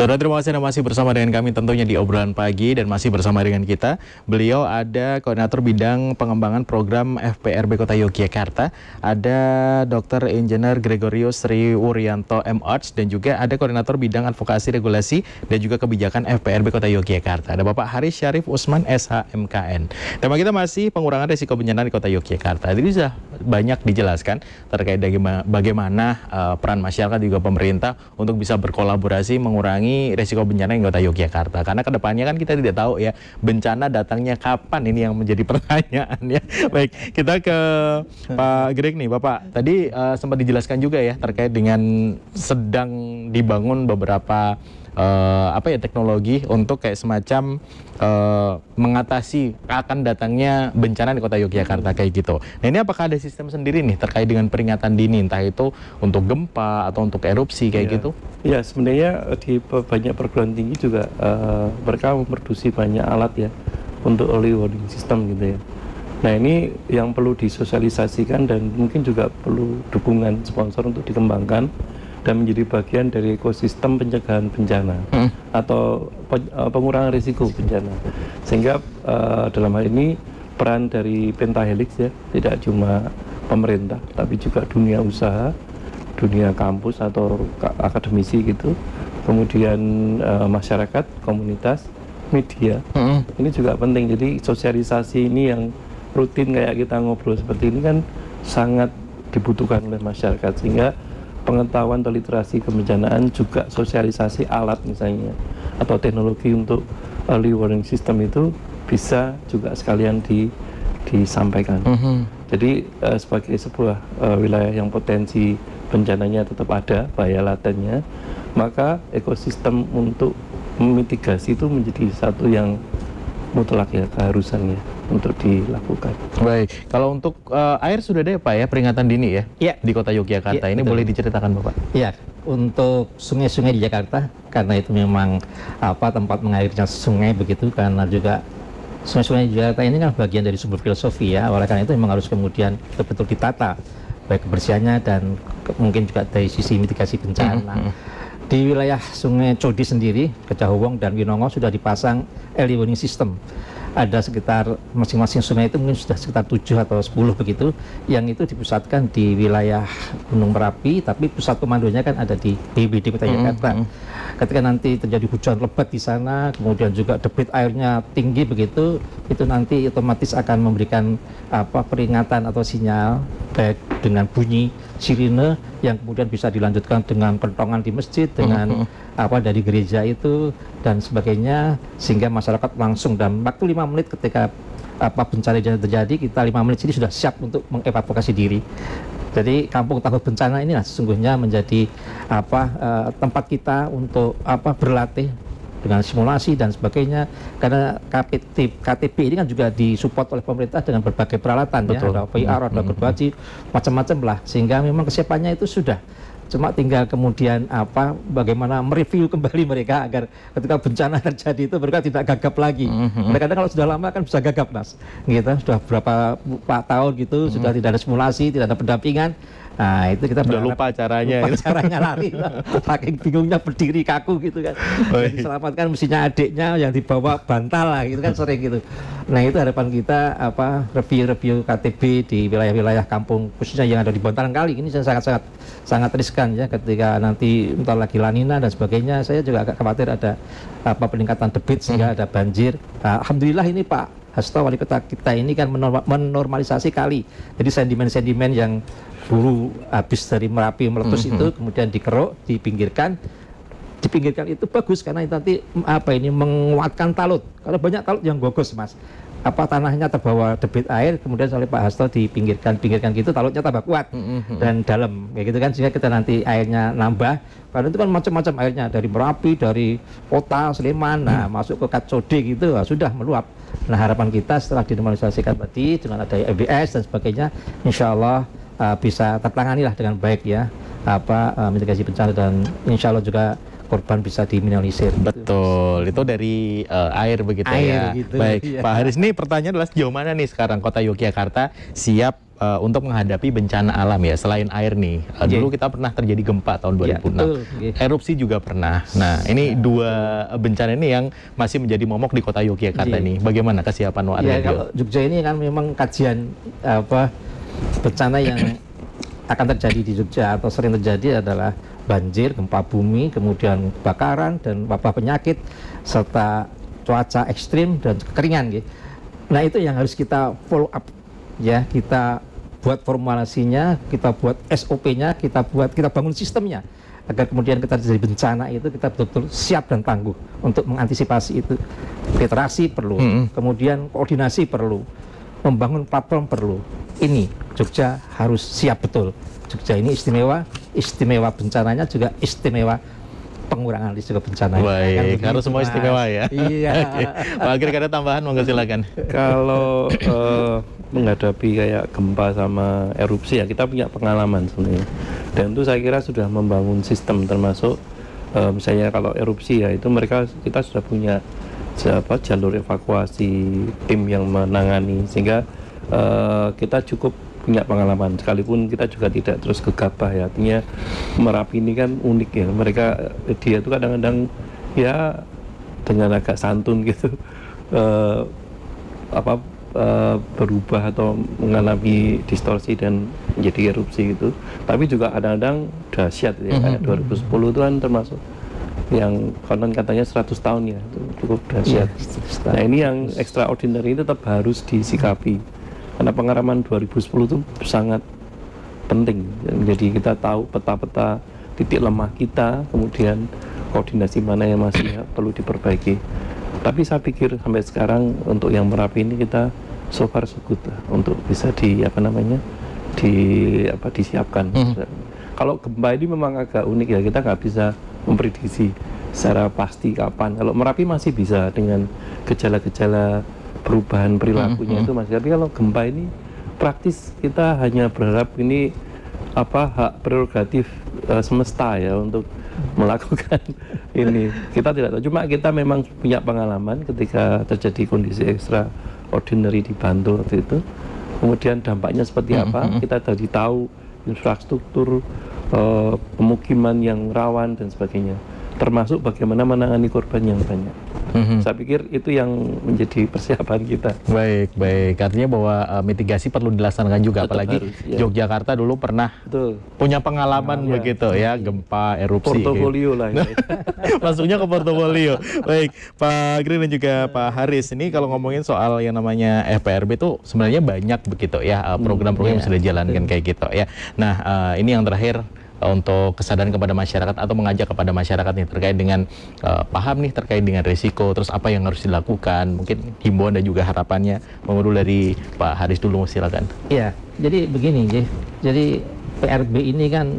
Saudara, terima kasih Anda masih bersama dengan kami tentunya di obrolan pagi, dan masih bersama dengan kita. Beliau ada Koordinator Bidang Pengembangan Program FPRB Kota Yogyakarta, ada Dr. Engineer Gregorius Sri Wuryanto MArts, dan juga ada Koordinator Bidang Advokasi Regulasi dan juga Kebijakan FPRB Kota Yogyakarta. Ada Bapak Haris Syarif Usman SHMKN. Tema kita masih pengurangan risiko bencana di Kota Yogyakarta. Jadi sudah banyak dijelaskan terkait dengan bagaimana peran masyarakat juga pemerintah untuk bisa berkolaborasi mengurangi risiko bencana di Kota Yogyakarta. Karena kedepannya kan kita tidak tahu ya bencana datangnya kapan, ini yang menjadi pertanyaan ya. Baik, kita ke Pak Greg nih, Bapak. Tadi sempat dijelaskan juga ya terkait dengan sedang dibangun beberapa teknologi untuk kayak semacam mengatasi akan datangnya bencana di Kota Yogyakarta kayak gitu. Nah, ini apakah ada sistem sendiri nih terkait dengan peringatan dini, entah itu untuk gempa atau untuk erupsi kayak gitu? Ya, sebenarnya di banyak perguruan tinggi juga mereka memproduksi banyak alat ya untuk early warning system gitu ya. Nah, ini yang perlu disosialisasikan dan mungkin juga perlu dukungan sponsor untuk dikembangkan dan menjadi bagian dari ekosistem pencegahan bencana atau pengurangan risiko bencana. Sehingga dalam hal ini peran dari Pentahelix ya, tidak cuma pemerintah tapi juga dunia usaha, dunia kampus atau akademisi gitu, kemudian masyarakat, komunitas, media. Ini juga penting. Jadi sosialisasi ini yang rutin kayak kita ngobrol seperti ini kan sangat dibutuhkan oleh masyarakat, sehingga pengetahuan atau literasi kebencanaan juga sosialisasi alat misalnya atau teknologi untuk early warning system itu bisa juga sekalian disampaikan. Jadi sebagai sebuah wilayah yang potensi bencananya tetap ada, bahaya latennya, maka ekosistem untuk memitigasi itu menjadi satu yang mutlak ya, keharusannya untuk dilakukan. Baik, kalau untuk air sudah ada ya Pak ya, peringatan dini ya, di Kota Yogyakarta. Ini betul. Boleh diceritakan Bapak? Iya, untuk sungai-sungai di Jakarta, karena itu memang tempat mengalirnya sungai begitu, karena juga sungai-sungai di Jakarta ini kan bagian dari sumber filosofi ya, oleh karena itu memang harus kemudian betul-betul ditata, baik kebersihannya dan mungkin juga dari sisi mitigasi bencana. Di wilayah Sungai Codi sendiri, Kecahowong dan Winongo sudah dipasang early warning system. Ada sekitar masing-masing sungai itu mungkin sudah sekitar 7 atau 10 begitu, yang itu dipusatkan di wilayah Gunung Merapi, tapi pusat komandonya kan ada di BPBD Kota Jakarta. Ketika nanti terjadi hujan lebat di sana, kemudian juga debit airnya tinggi begitu, itu nanti otomatis akan memberikan peringatan atau sinyal, baik dengan bunyi sirine yang kemudian bisa dilanjutkan dengan kentongan di masjid, dengan dari gereja itu dan sebagainya, sehingga masyarakat langsung dalam waktu 5 menit ketika bencana terjadi, kita 5 menit ini sudah siap untuk mengevakuasi diri. Jadi kampung tangguh bencana ini sesungguhnya menjadi tempat kita untuk berlatih dengan simulasi dan sebagainya, karena KTP ini kan juga disupport oleh pemerintah dengan berbagai peralatan. Betul. Ya, ada VR, ada gergaji, macam-macam lah, sehingga memang kesiapannya itu sudah. Cuma tinggal kemudian bagaimana mereview kembali mereka agar ketika bencana terjadi itu mereka tidak gagap lagi. Kadang-kadang kalau sudah lama kan bisa gagap Mas, gitu, sudah berapa tahun gitu, sudah tidak ada simulasi, tidak ada pendampingan. Nah, itu kita udah lupa caranya. Lari, saking bingungnya berdiri kaku gitu kan. Diselamatkan mestinya adiknya yang dibawa bantal lah, gitu kan, sering gitu. Nah, itu harapan kita review KTB di wilayah-wilayah kampung khususnya yang ada di bantaran kali ini sangat riskan ya, ketika nanti entar lagi lanina dan sebagainya. Saya juga agak khawatir ada peningkatan debit sehingga ada banjir. Alhamdulillah ini Pak Hasto wali kota kita ini kan menormalisasi kali. Jadi sedimen-sedimen yang dulu habis dari Merapi meletus itu kemudian dikeruk, dipinggirkan itu bagus, karena itu nanti menguatkan talut. Kalau banyak talut yang gogos Mas, tanahnya terbawa debit air, kemudian oleh Pak Hasto dipinggirkan gitu, talutnya tambah kuat dan dalam kayak gitu kan, sehingga kita nanti airnya nambah. Karena itu kan macam-macam airnya, dari Merapi, dari kota Sleman, masuk ke Kacode gitu, sudah meluap. Nah, harapan kita setelah dinormalisasikan tadi dengan ada EBS dan sebagainya, insya Allah bisa tertangani lah dengan baik ya mitigasi bencana, dan insya Allah juga korban bisa diminimalisir. Betul, itu dari air begitu ya. Gitu, baik, iya. Pak Haris, ini pertanyaan adalah sejauh mana nih sekarang Kota Yogyakarta siap untuk menghadapi bencana alam ya, selain air nih. Dulu kita pernah terjadi gempa tahun 2006. Erupsi juga pernah. Nah, ini dua bencana ini yang masih menjadi momok di kota Yogyakarta nih. Bagaimana kesiapan warga? Kalau Jogja ini kan memang kajian bencana yang akan terjadi di Jogja atau sering terjadi adalah banjir, gempa bumi, kemudian kebakaran dan wabah penyakit serta cuaca ekstrim dan kekeringan gitu. Nah, itu yang harus kita follow up ya, kita buat formulasinya, kita buat SOP-nya, kita bangun sistemnya agar kemudian kita terjadi bencana itu kita betul-betul siap dan tangguh untuk mengantisipasi itu. Literasi perlu, kemudian koordinasi perlu, membangun platform perlu. Ini Jogja harus siap betul. Jogja ini istimewa bencananya juga istimewa pengurangan risiko bencana. Baik, harus semua istimewa ya. Iya. Pak Greg ada tambahan, monggo silakan. Kalau menghadapi kayak gempa sama erupsi ya, kita punya pengalaman sebenarnya. Dan itu saya kira sudah membangun sistem, termasuk misalnya kalau erupsi ya, itu kita sudah punya jalur evakuasi, tim yang menangani, sehingga kita cukup punya pengalaman, sekalipun kita juga tidak terus gegabah ya. Artinya Merapi ini kan unik ya, dia itu kadang-kadang ya dengan agak santun gitu berubah atau mengalami distorsi dan menjadi erupsi gitu, tapi juga kadang-kadang dahsyat ya. Kayak 2010 itu kan termasuk yang konon katanya 100 tahun ya, itu cukup dahsyat. Nah, ini yang extraordinary itu tetap harus disikapi. Karena pengalaman 2010 itu sangat penting. Jadi kita tahu peta-peta titik lemah kita, kemudian koordinasi mana yang masih perlu diperbaiki. Tapi saya pikir sampai sekarang untuk yang Merapi ini kita so far so good untuk bisa disiapkan. Kalau gempa ini memang agak unik ya, kita nggak bisa memprediksi secara pasti kapan. Kalau Merapi masih bisa dengan gejala-gejala perubahan perilakunya itu masih. Tapi kalau gempa ini praktis kita hanya berharap ini hak prerogatif semesta ya untuk melakukan ini. Kita tidak tahu. Cuma kita memang punya pengalaman ketika terjadi kondisi extraordinary di Bantul waktu itu. Kemudian dampaknya seperti apa? Kita tadi tahu infrastruktur, pemukiman yang rawan dan sebagainya. Termasuk bagaimana menangani korban yang banyak. Saya pikir itu yang menjadi persiapan kita. Baik. Artinya bahwa mitigasi perlu dilaksanakan juga. Tetap apalagi harus, ya. Yogyakarta dulu pernah punya pengalaman begitu ya, gempa, erupsi. Portofolio lah. Ya. Masuknya ke portofolio. Baik, Pak Greg dan juga Pak Haris. Ini kalau ngomongin soal yang namanya FPRB itu sebenarnya banyak begitu ya, program-program yang sudah dijalankan kayak gitu ya. Nah, ini yang terakhir, untuk kesadaran kepada masyarakat atau mengajak kepada masyarakat nih terkait dengan paham nih terkait dengan risiko, terus apa yang harus dilakukan, mungkin himbauan dan juga harapannya. Mengurus dari Pak Haris dulu, silakan. Iya, jadi begini, jadi PRB ini kan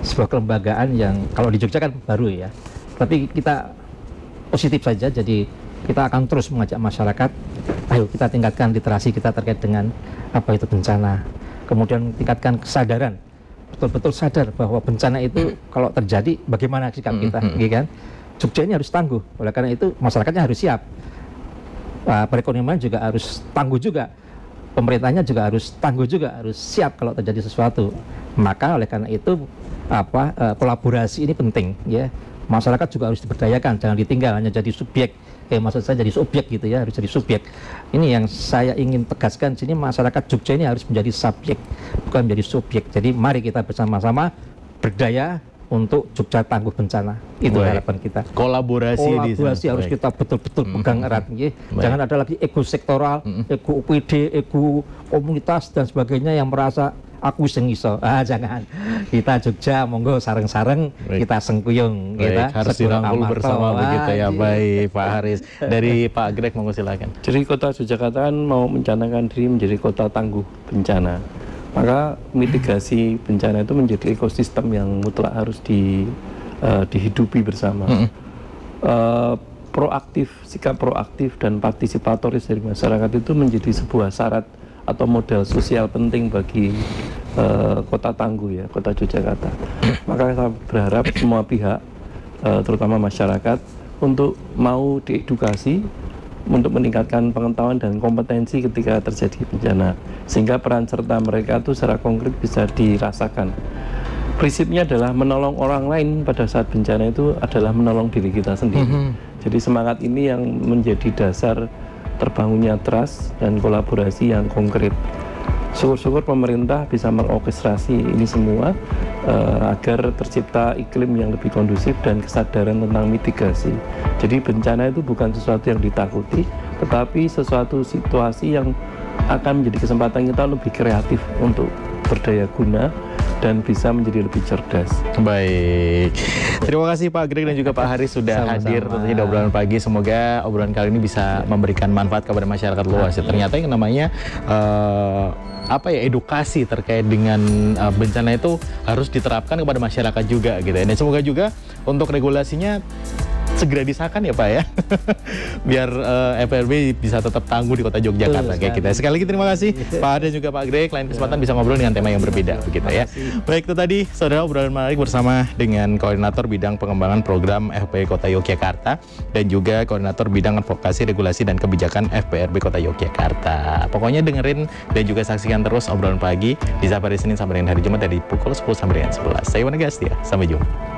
sebuah kelembagaan yang kalau di Jogja kan baru ya, tapi kita positif saja. Jadi kita akan terus mengajak masyarakat, ayo kita tingkatkan literasi kita terkait dengan apa itu bencana, kemudian tingkatkan kesadaran, betul-betul sadar bahwa bencana itu kalau terjadi bagaimana sikap kita, gitu kan? Jogja ini harus tangguh, oleh karena itu masyarakatnya harus siap, perekonomian juga harus tangguh juga, pemerintahnya juga harus tangguh juga, harus siap kalau terjadi sesuatu. Maka oleh karena itu kolaborasi ini penting ya. Masyarakat juga harus diberdayakan, jangan ditinggal hanya jadi subjek. Maksud saya jadi subjek gitu ya, harus jadi subjek. Ini yang saya ingin tegaskan sini, masyarakat Jogja ini harus menjadi subjek, bukan menjadi subjek. Jadi mari kita bersama-sama berdaya untuk Jogja tangguh bencana. Itu harapan kita. Kolaborasi harus kita betul-betul pegang erat. Jangan ada lagi ego sektoral, ego UPD, ego komunitas dan sebagainya yang merasa aku sing iso. Jangan. Kita Jogja monggo sareng-sareng kita sengkuyung. Kita harus dirangkul bersama begitu ya. Baik, Pak Haris. Dari Pak Greg monggo silakan. Jadi kota Yogyakarta kan mau mencanangkan diri menjadi kota tangguh bencana. Maka mitigasi bencana itu menjadi ekosistem yang mutlak harus dihidupi bersama. Sikap proaktif dan partisipatoris dari masyarakat itu menjadi sebuah syarat atau modal sosial penting bagi kota tangguh ya, kota Yogyakarta. Maka saya berharap semua pihak, terutama masyarakat, untuk mau diedukasi untuk meningkatkan pengetahuan dan kompetensi ketika terjadi bencana, sehingga peran serta mereka itu secara konkret bisa dirasakan. Prinsipnya adalah menolong orang lain pada saat bencana itu adalah menolong diri kita sendiri. Jadi semangat ini yang menjadi dasar terbangunnya trust dan kolaborasi yang konkret. Syukur-syukur pemerintah bisa mengorkestrasi ini semua agar tercipta iklim yang lebih kondusif dan kesadaran tentang mitigasi. Jadi bencana itu bukan sesuatu yang ditakuti, tetapi sesuatu situasi yang akan menjadi kesempatan kita lebih kreatif untuk berdaya guna dan bisa menjadi lebih cerdas. Baik, terima kasih Pak Greg dan juga Pak Haris sudah hadir tentunya di obrolan pagi. Semoga obrolan kali ini bisa memberikan manfaat kepada masyarakat luas. Ternyata yang namanya edukasi terkait dengan bencana itu harus diterapkan kepada masyarakat juga gitu ya. Dan semoga juga untuk regulasinya segera disahkan ya Pak ya, biar FPRB bisa tetap tangguh di kota Yogyakarta kayak kita. Sekali lagi terima kasih Pak Haris dan juga Pak Greg. Lain kesempatan bisa ngobrol dengan tema yang berbeda begitu ya. Baik, itu tadi saudara obrolan menarik bersama dengan Koordinator Bidang Pengembangan Program FPI Kota Yogyakarta dan juga Koordinator Bidang Advokasi Regulasi dan Kebijakan FPRB Kota Yogyakarta. Pokoknya dengerin dan juga saksikan terus obrolan pagi di Sapa hari Senin sampai dengan hari Jumat dari pukul 10 sampai dengan 11. Saya Wana Gastia, sampai jumpa.